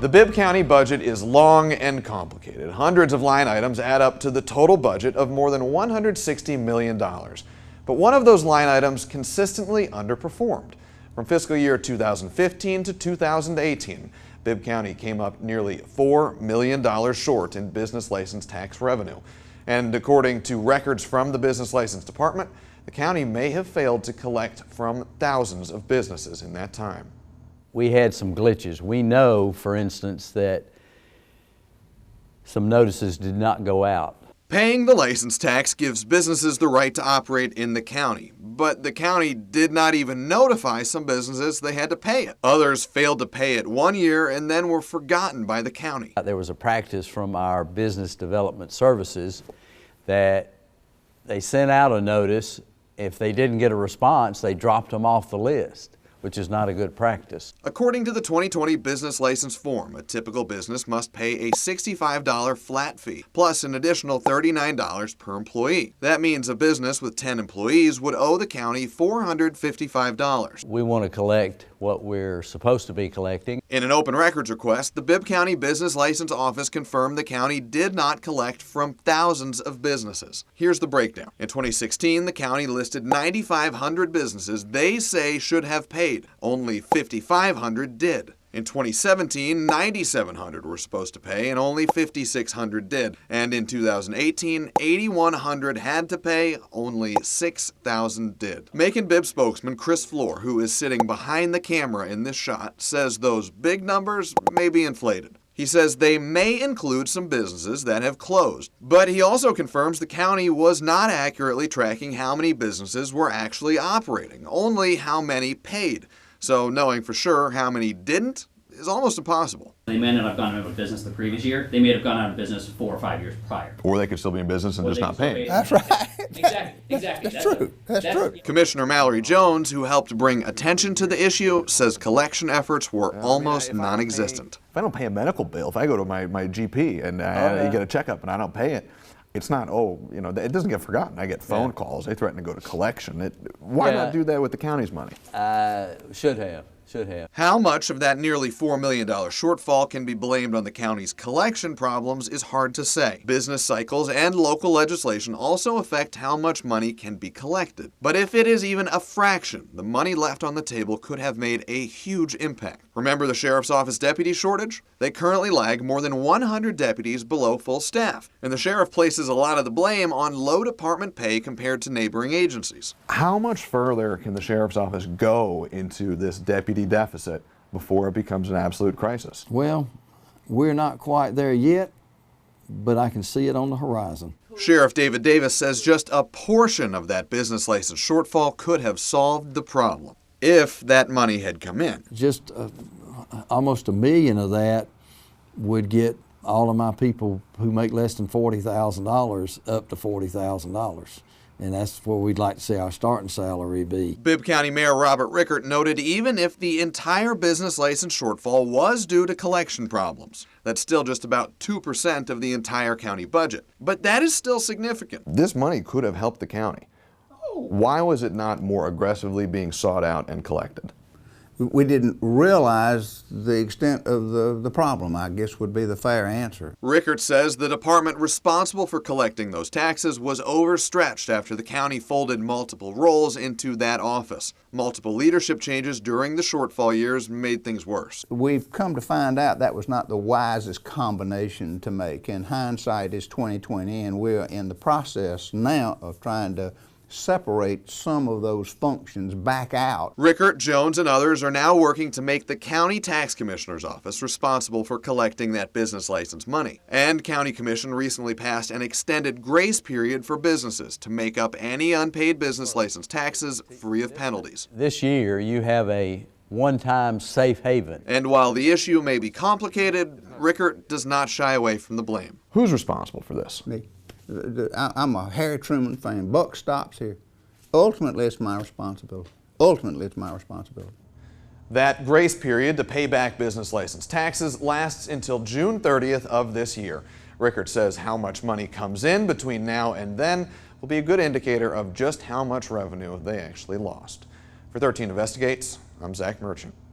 The Bibb County budget is long and complicated. Hundreds of line items add up to the total budget of more than $160 million. But one of those line items consistently underperformed. From fiscal year 2015 to 2018, Bibb County came up nearly $4 million short in business license tax revenue. And according to records from the Business License Department, the county may have failed to collect from thousands of businesses in that time. We had some glitches. We know, for instance, that some notices did not go out. Paying the license tax gives businesses the right to operate in the county, but the county did not even notify some businesses they had to pay it. Others failed to pay it 1 year and then were forgotten by the county. There was a practice from our business development services that they sent out a notice. If they didn't get a response, they dropped them off the list, which is not a good practice. According to the 2020 business license form, a typical business must pay a $65 flat fee, plus an additional $39 per employee. That means a business with 10 employees would owe the county $455. We want to collect what we're supposed to be collecting. In an open records request, the Bibb County Business License Office confirmed the county did not collect from thousands of businesses. Here's the breakdown. In 2016, the county listed 9,500 businesses they say should have paid. Only 5,500 did. In 2017, 9,700 were supposed to pay and only 5,600 did. And in 2018, 8,100 had to pay, only 6,000 did. Macon Bibb spokesman Chris Floor, who is sitting behind the camera in this shot, says those big numbers may be inflated. He says they may include some businesses that have closed, but he also confirms the county was not accurately tracking how many businesses were actually operating, only how many paid. So knowing for sure how many didn't is almost impossible. They may not have gone out of business the previous year. They may have gone out of business 4 or 5 years prior. Or they could still be in business and just not paying. That's right. Exactly. That's true. That's true. Commissioner Mallory Jones, who helped bring attention to the issue, says collection efforts were almost non-existent. If I don't pay a medical bill, if I go to my GP and you get a checkup and I don't pay it, it's not, it doesn't get forgotten. I get phone calls. They threaten to go to collection. Why not do that with the county's money? Should have. How much of that nearly $4 million shortfall can be blamed on the county's collection problems is hard to say. Business cycles and local legislation also affect how much money can be collected. But if it is even a fraction, the money left on the table could have made a huge impact. Remember the sheriff's office deputy shortage? They currently lag more than 100 deputies below full staff. And the sheriff places a lot of the blame on low department pay compared to neighboring agencies. How much further can the sheriff's office go into this deputy deficit before it becomes an absolute crisis? Well, we're not quite there yet, but I can see it on the horizon. Sheriff David Davis says just a portion of that business license shortfall could have solved the problem if that money had come in. Just almost $1 million of that would get all of my people who make less than $40,000 up to $40,000. And that's where we'd like to see our starting salary be. Bibb County Mayor Robert Rickert noted even if the entire business license shortfall was due to collection problems, that's still just about 2% of the entire county budget. But that is still significant. This money could have helped the county. Why was it not more aggressively being sought out and collected? We didn't realize the extent of the problem, I guess would be the fair answer. Rickert says the department responsible for collecting those taxes was overstretched after the county folded multiple roles into that office. Multiple leadership changes during the shortfall years made things worse. We've come to find out that was not the wisest combination to make. In hindsight, it's 2020, and we're in the process now of trying to separate some of those functions back out. Rickert, Jones, and others are now working to make the County Tax Commissioner's Office responsible for collecting that business license money. And County Commission recently passed an extended grace period for businesses to make up any unpaid business license taxes free of penalties. This year you have a one-time safe haven. And while the issue may be complicated, Rickert does not shy away from the blame. Who's responsible for this? Me. I'm a Harry Truman fan. Buck stops here. Ultimately, it's my responsibility. That grace period to pay back business license taxes lasts until June 30th of this year. Rickert says how much money comes in between now and then will be a good indicator of just how much revenue they actually lost. For 13 Investigates, I'm Zach Merchant.